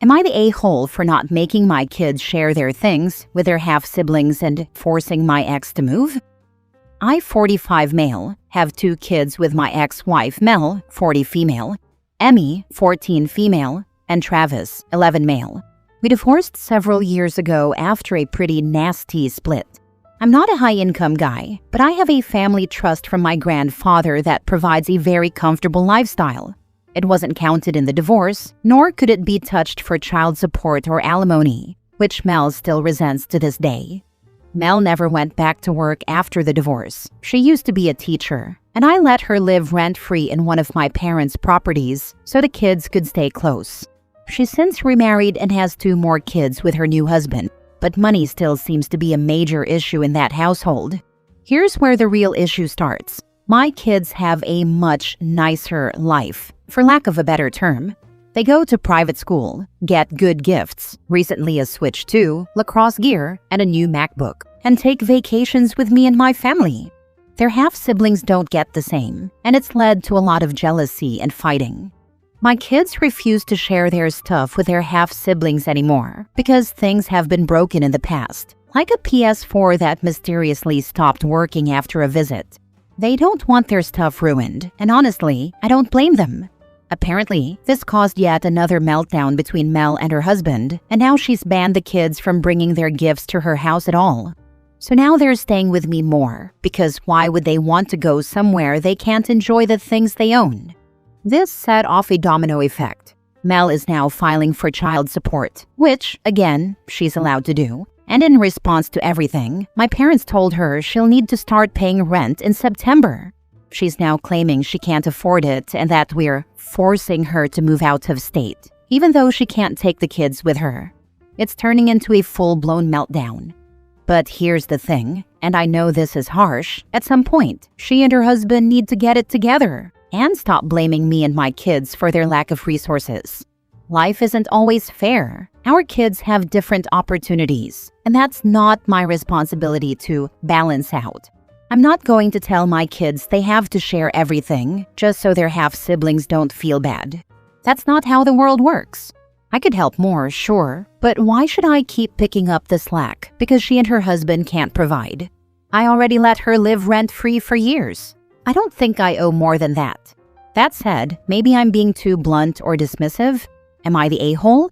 Am I the a-hole for not making my kids share their things with their half-siblings and forcing my ex to move? I, 45 male, have 2 kids with my ex-wife Mel, 40 female, Emmy, 14 female, and Travis, 11 male. We divorced several years ago after a pretty nasty split. I'm not a high-income guy, but I have a family trust from my grandfather that provides a very comfortable lifestyle. It wasn't counted in the divorce, nor could it be touched for child support or alimony, which Mel still resents to this day. Mel never went back to work after the divorce. She used to be a teacher, and I let her live rent-free in one of my parents' properties so the kids could stay close. She's since remarried and has 2 more kids with her new husband, but money still seems to be a major issue in that household. Here's where the real issue starts. My kids have a much nicer life, for lack of a better term. They go to private school, get good gifts, recently a Switch 2, lacrosse gear, and a new MacBook, and take vacations with me and my family. Their half-siblings don't get the same, and it's led to a lot of jealousy and fighting. My kids refuse to share their stuff with their half-siblings anymore because things have been broken in the past, like a PS4 that mysteriously stopped working after a visit. They don't want their stuff ruined, and honestly, I don't blame them. Apparently, this caused yet another meltdown between Mel and her husband, and now she's banned the kids from bringing their gifts to her house at all. So now they're staying with me more, because why would they want to go somewhere they can't enjoy the things they own? This set off a domino effect. Mel is now filing for child support, which, again, she's allowed to do. And in response to everything, my parents told her she'll need to start paying rent in September. She's now claiming she can't afford it and that we're forcing her to move out of state, even though she can't take the kids with her. It's turning into a full-blown meltdown. But here's the thing, and I know this is harsh, at some point, she and her husband need to get it together and stop blaming me and my kids for their lack of resources. Life isn't always fair. Our kids have different opportunities, and that's not my responsibility to balance out. I'm not going to tell my kids they have to share everything just so their half-siblings don't feel bad. That's not how the world works. I could help more, sure, but why should I keep picking up the slack because she and her husband can't provide? I already let her live rent-free for years. I don't think I owe more than that. That said, maybe I'm being too blunt or dismissive. Am I the a-hole?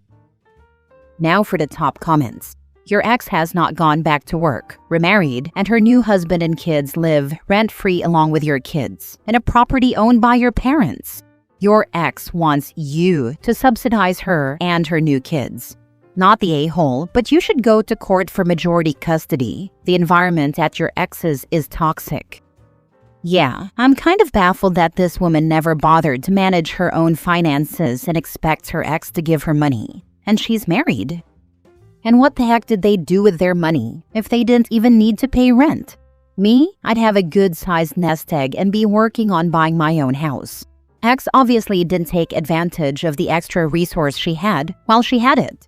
Now for the top comments. Your ex has not gone back to work, remarried, and her new husband and kids live rent-free along with your kids in a property owned by your parents. Your ex wants you to subsidize her and her new kids. Not the a-hole, but you should go to court for majority custody. The environment at your ex's is toxic. Yeah, I'm kind of baffled that this woman never bothered to manage her own finances and expects her ex to give her money. And she's married. And what the heck did they do with their money if they didn't even need to pay rent? Me, I'd have a good-sized nest egg and be working on buying my own house. Ex obviously didn't take advantage of the extra resource she had while she had it.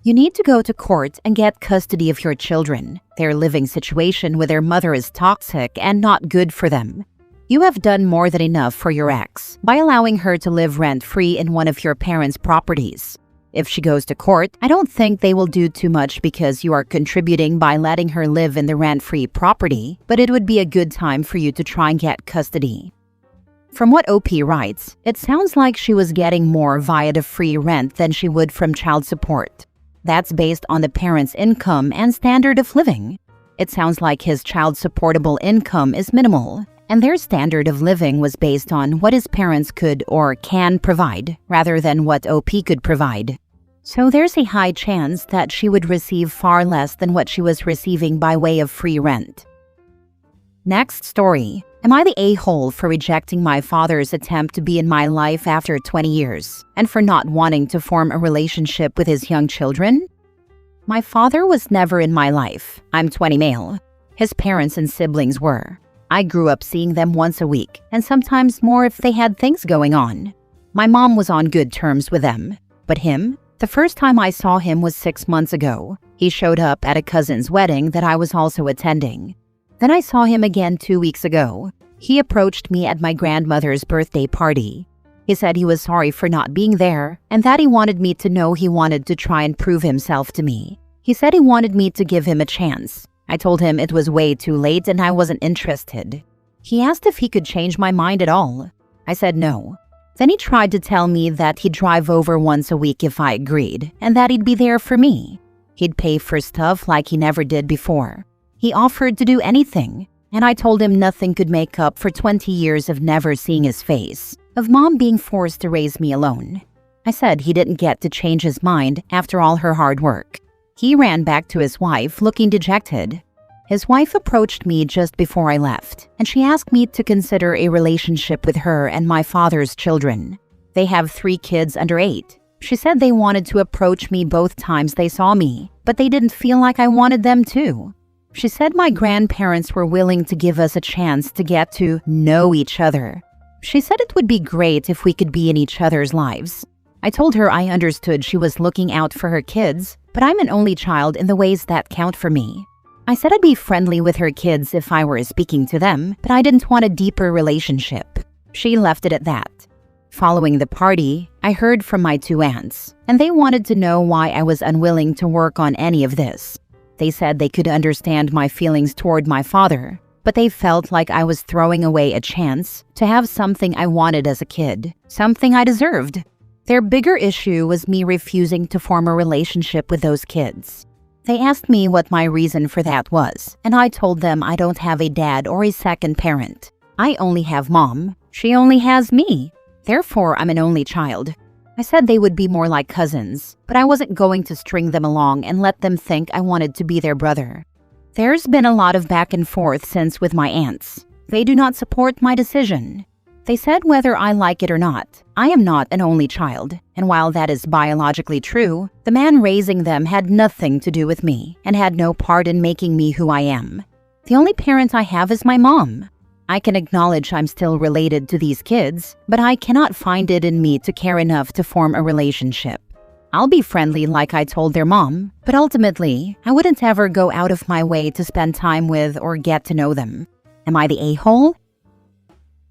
You need to go to court and get custody of your children. Their living situation with their mother is toxic and not good for them. You have done more than enough for your ex by allowing her to live rent-free in one of your parents' properties. If she goes to court, I don't think they will do too much because you are contributing by letting her live in the rent-free property, but it would be a good time for you to try and get custody. From what OP writes, it sounds like she was getting more via the free rent than she would from child support. That's based on the parent's income and standard of living. It sounds like his child supportable income is minimal, and their standard of living was based on what his parents could or can provide, rather than what OP could provide. So there's a high chance that she would receive far less than what she was receiving by way of free rent. Next story. Am I the a-hole for rejecting my father's attempt to be in my life after 20 years and for not wanting to form a relationship with his young children? My father was never in my life. I'm 20 male. His parents and siblings were. I grew up seeing them once a week, and sometimes more if they had things going on. My mom was on good terms with them. But him? The first time I saw him was 6 months ago. He showed up at a cousin's wedding that I was also attending. Then I saw him again 2 weeks ago. He approached me at my grandmother's birthday party. He said he was sorry for not being there and that he wanted me to know he wanted to try and prove himself to me. He said he wanted me to give him a chance. I told him it was way too late and I wasn't interested. He asked if he could change my mind at all. I said no. Then he tried to tell me that he'd drive over once a week if I agreed and that he'd be there for me. He'd pay for stuff like he never did before. He offered to do anything, and I told him nothing could make up for 20 years of never seeing his face, of mom being forced to raise me alone. I said he didn't get to change his mind after all her hard work. He ran back to his wife looking dejected. His wife approached me just before I left, and she asked me to consider a relationship with her and my father's children. They have 3 kids under 8. She said they wanted to approach me both times they saw me, but they didn't feel like I wanted them to. She said my grandparents were willing to give us a chance to get to know each other. She said it would be great if we could be in each other's lives. I told her I understood she was looking out for her kids, but I'm an only child in the ways that count for me. I said I'd be friendly with her kids if I were speaking to them, but I didn't want a deeper relationship. She left it at that. Following the party, I heard from my 2 aunts, and they wanted to know why I was unwilling to work on any of this. They said they could understand my feelings toward my father, but they felt like I was throwing away a chance to have something I wanted as a kid, something I deserved. Their bigger issue was me refusing to form a relationship with those kids. They asked me what my reason for that was, and I told them I don't have a dad or a second parent. I only have mom. She only has me. Therefore, I'm an only child. I said they would be more like cousins, but I wasn't going to string them along and let them think I wanted to be their brother. There's been a lot of back and forth since with my aunts. They do not support my decision. They said whether I like it or not, I am not an only child, and while that is biologically true, the man raising them had nothing to do with me and had no part in making me who I am. The only parent I have is my mom. I can acknowledge I'm still related to these kids, but I cannot find it in me to care enough to form a relationship. I'll be friendly like I told their mom, but ultimately, I wouldn't ever go out of my way to spend time with or get to know them. Am I the a-hole?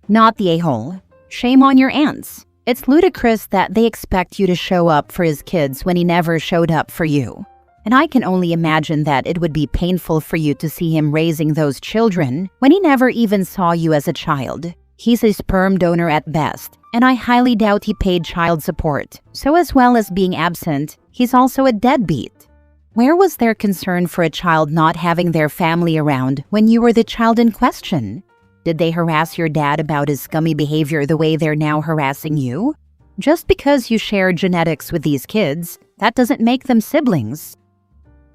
Not the a-hole. Shame on your aunts. It's ludicrous that they expect you to show up for his kids when he never showed up for you. And I can only imagine that it would be painful for you to see him raising those children when he never even saw you as a child. He's a sperm donor at best, and I highly doubt he paid child support. So as well as being absent, he's also a deadbeat. Where was their concern for a child not having their family around when you were the child in question? Did they harass your dad about his scummy behavior the way they're now harassing you? Just because you share genetics with these kids, that doesn't make them siblings.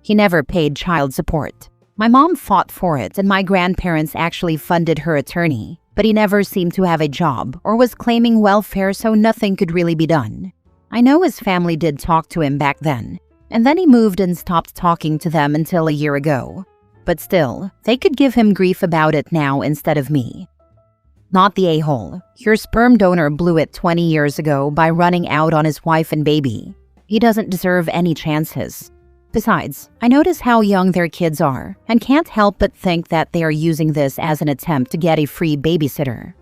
He never paid child support. My mom fought for it and my grandparents actually funded her attorney, but he never seemed to have a job or was claiming welfare, so nothing could really be done. I know his family did talk to him back then, and then he moved and stopped talking to them until a year ago. But still, they could give him grief about it now instead of me. Not the a-hole. Your sperm donor blew it 20 years ago by running out on his wife and baby. He doesn't deserve any chances. Besides, I notice how young their kids are and can't help but think that they are using this as an attempt to get a free babysitter.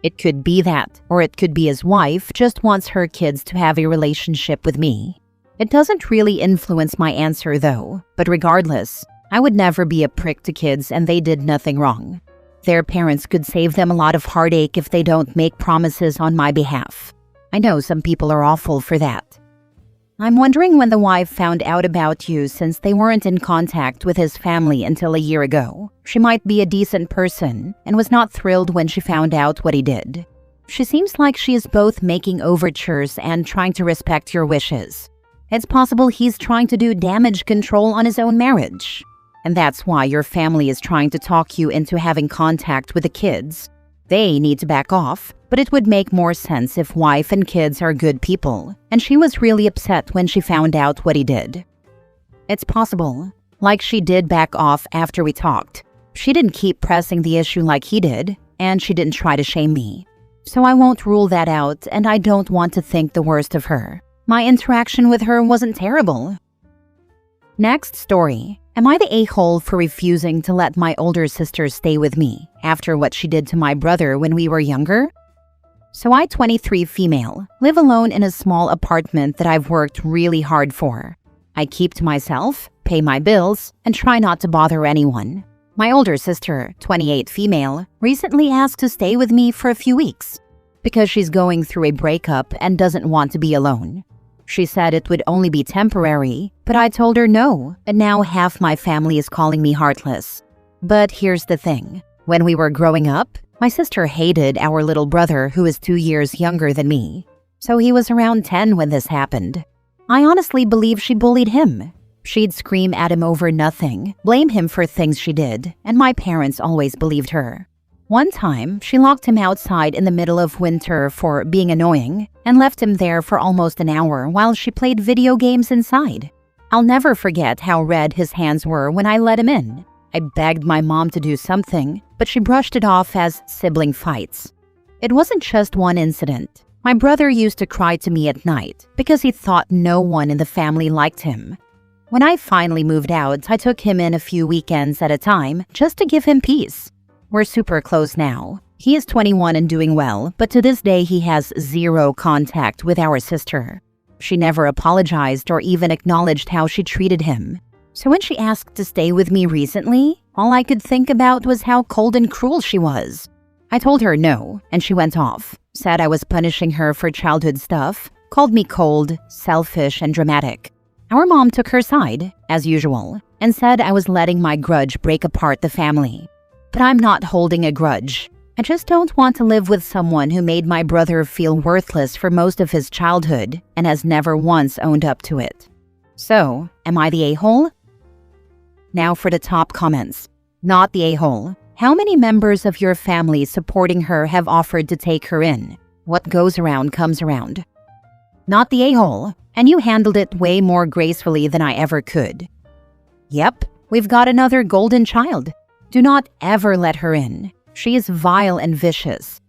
It could be that, or it could be his wife just wants her kids to have a relationship with me. It doesn't really influence my answer though, but regardless, I would never be a prick to kids and they did nothing wrong. Their parents could save them a lot of heartache if they don't make promises on my behalf. I know some people are awful for that. I'm wondering when the wife found out about you since they weren't in contact with his family until a year ago. She might be a decent person and was not thrilled when she found out what he did. She seems like she is both making overtures and trying to respect your wishes. It's possible he's trying to do damage control on his own marriage. And that's why your family is trying to talk you into having contact with the kids. They need to back off, but it would make more sense if wife and kids are good people, and she was really upset when she found out what he did. It's possible, like she did back off after we talked. She didn't keep pressing the issue like he did, and she didn't try to shame me. So I won't rule that out, and I don't want to think the worst of her. My interaction with her wasn't terrible. Next story. Am I the a-hole for refusing to let my older sister stay with me after what she did to my brother when we were younger? So I, 23 female, live alone in a small apartment that I've worked really hard for. I keep to myself, pay my bills, and try not to bother anyone. My older sister, 28 female, recently asked to stay with me for a few weeks because she's going through a breakup and doesn't want to be alone. She said it would only be temporary, but I told her no, and now half my family is calling me heartless. But here's the thing. When we were growing up, my sister hated our little brother who is 2 years younger than me. So he was around 10 when this happened. I honestly believe she bullied him. She'd scream at him over nothing, blame him for things she did, and my parents always believed her. One time, she locked him outside in the middle of winter for being annoying and left him there for almost an hour while she played video games inside. I'll never forget how red his hands were when I let him in. I begged my mom to do something, but she brushed it off as sibling fights. It wasn't just one incident. My brother used to cry to me at night because he thought no one in the family liked him. When I finally moved out, I took him in a few weekends at a time just to give him peace. We're super close now. He is 21 and doing well, but to this day he has zero contact with our sister. She never apologized or even acknowledged how she treated him. So when she asked to stay with me recently, all I could think about was how cold and cruel she was. I told her no, and she went off, said I was punishing her for childhood stuff, called me cold, selfish, and dramatic. Our mom took her side, as usual, and said I was letting my grudge break apart the family. But I'm not holding a grudge. I just don't want to live with someone who made my brother feel worthless for most of his childhood and has never once owned up to it. So, am I the a-hole? Now for the top comments. Not the a-hole. How many members of your family supporting her have offered to take her in? What goes around comes around. Not the a-hole. And you handled it way more gracefully than I ever could. Yep, we've got another golden child. Do not ever let her in. She is vile and vicious.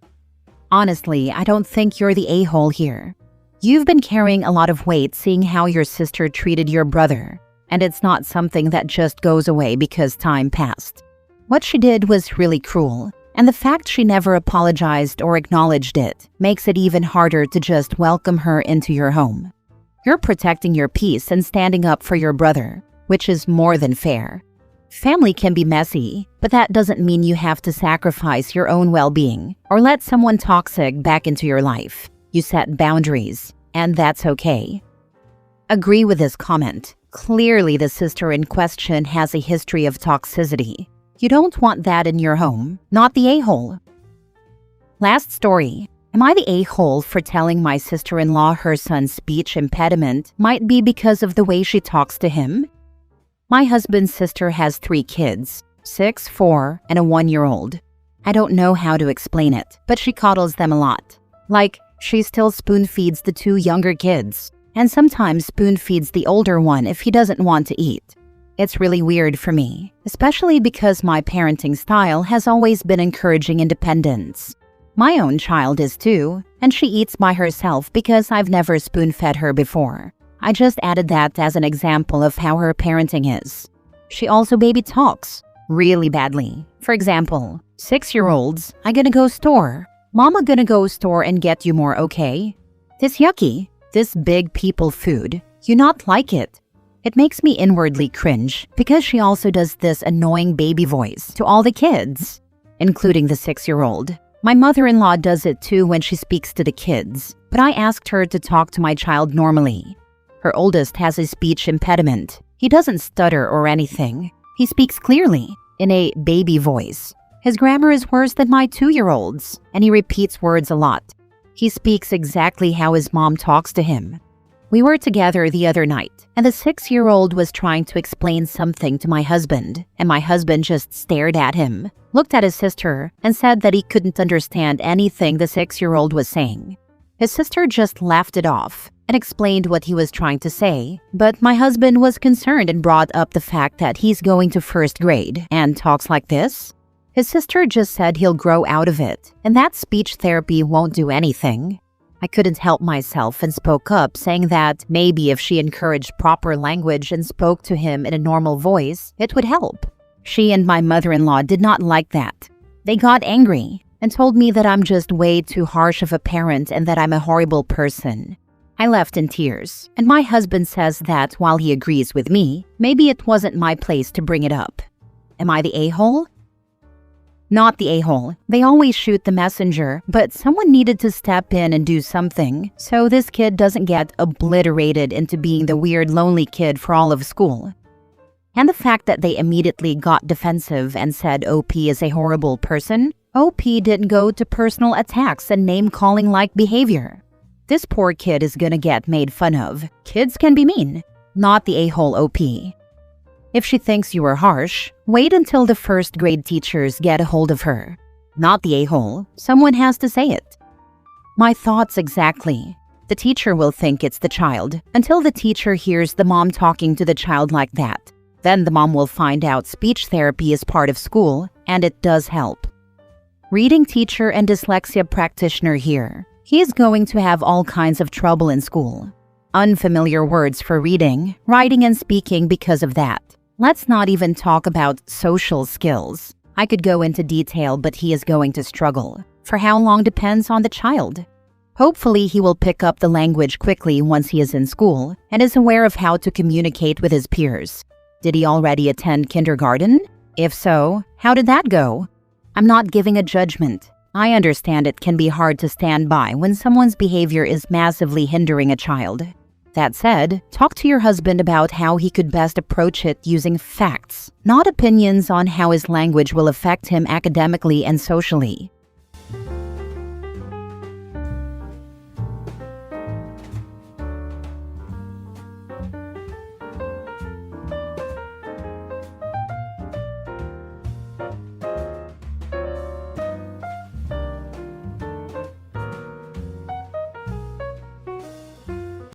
Honestly, I don't think you're the a-hole here. You've been carrying a lot of weight seeing how your sister treated your brother, and it's not something that just goes away because time passed. What she did was really cruel, and the fact she never apologized or acknowledged it makes it even harder to just welcome her into your home. You're protecting your peace and standing up for your brother, which is more than fair. Family can be messy, but that doesn't mean you have to sacrifice your own well-being or let someone toxic back into your life. You set boundaries, and that's okay. Agree with this comment. Clearly, the sister in question has a history of toxicity. You don't want that in your home, not the a-hole. Last story. Am I the a-hole for telling my sister-in-law her son's speech impediment might be because of the way she talks to him? My husband's sister has 3 kids, 6, 4, and a 1-year-old. I don't know how to explain it, but she coddles them a lot. Like, she still spoon-feeds the 2 younger kids, and sometimes spoon-feeds the older one if he doesn't want to eat. It's really weird for me, especially because my parenting style has always been encouraging independence. My own child is too, and she eats by herself because I've never spoon-fed her before. I just added that as an example of how her parenting is. She also baby talks really badly. For example, 6-year-olds, I gonna go store. Mama gonna go store and get you more, okay? This yucky, this big people food, you not like it. It makes me inwardly cringe because she also does this annoying baby voice to all the kids, including the 6-year-old. My mother-in-law does it too when she speaks to the kids, but I asked her to talk to my child normally. Her oldest has a speech impediment. He doesn't stutter or anything. He speaks clearly, in a baby voice. His grammar is worse than my 2-year-old's, and he repeats words a lot. He speaks exactly how his mom talks to him. We were together the other night, and the 6-year-old was trying to explain something to my husband, and my husband just stared at him, looked at his sister, and said that he couldn't understand anything the 6-year-old was saying. His sister just laughed it off and explained what he was trying to say, but my husband was concerned and brought up the fact that he's going to 1st grade and talks like this. His sister just said he'll grow out of it, and that speech therapy won't do anything. I couldn't help myself and spoke up, saying that maybe if she encouraged proper language and spoke to him in a normal voice, it would help. She and my mother-in-law did not like that. They got angry. and told me that I'm just way too harsh of a parent and that I'm a horrible person. I left in tears, and my husband says that while he agrees with me, maybe it wasn't my place to bring it up. Am I the a-hole? Not the a-hole. They always shoot the messenger, but someone needed to step in and do something, so this kid doesn't get obliterated into being the weird lonely kid for all of school. And the fact that they immediately got defensive and said OP is a horrible person, OP didn't go to personal attacks and name-calling-like behavior. This poor kid is gonna get made fun of. Kids can be mean, not the a-hole OP. If she thinks you are harsh, wait until the first grade teachers get a hold of her. Not the a-hole, someone has to say it. My thoughts exactly. The teacher will think it's the child until the teacher hears the mom talking to the child like that. Then the mom will find out speech therapy is part of school, and it does help. Reading teacher and dyslexia practitioner here. He is going to have all kinds of trouble in school. Unfamiliar words for reading, writing, and speaking because of that. Let's not even talk about social skills. I could go into detail, but he is going to struggle. For how long depends on the child. Hopefully, he will pick up the language quickly once he is in school and is aware of how to communicate with his peers. Did he already attend kindergarten? If so, how did that go? I'm not giving a judgment. I understand it can be hard to stand by when someone's behavior is massively hindering a child. That said, talk to your husband about how he could best approach it using facts, not opinions on how his language will affect him academically and socially.